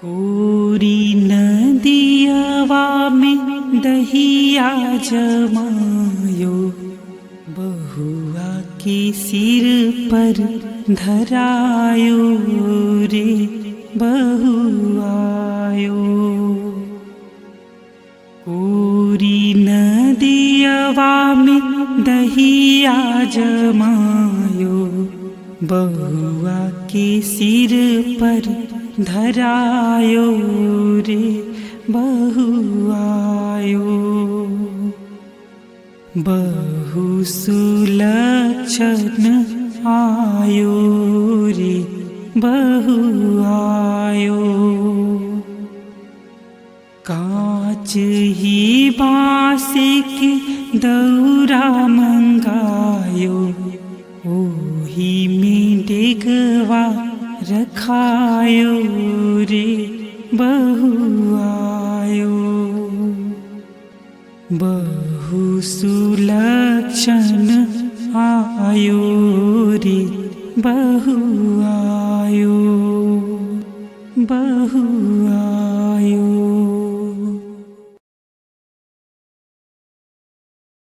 कोरी नदियवा में दहिया जमायो, बहुआ के सिर पर धरायो रे बहुआयो। कोरी नदियवा में दहिया जमायो, बहुआ के सिर पर धरायो रे बहुआयो। बहु सुलक्षण आयो रे बहुआयो। कांच ही बाँस के दौरा मंगायो, ओही में डेगवा रखायो रे बहुआयो। बहु सुलक्षण आयो रे बहुआयो बहुआयो।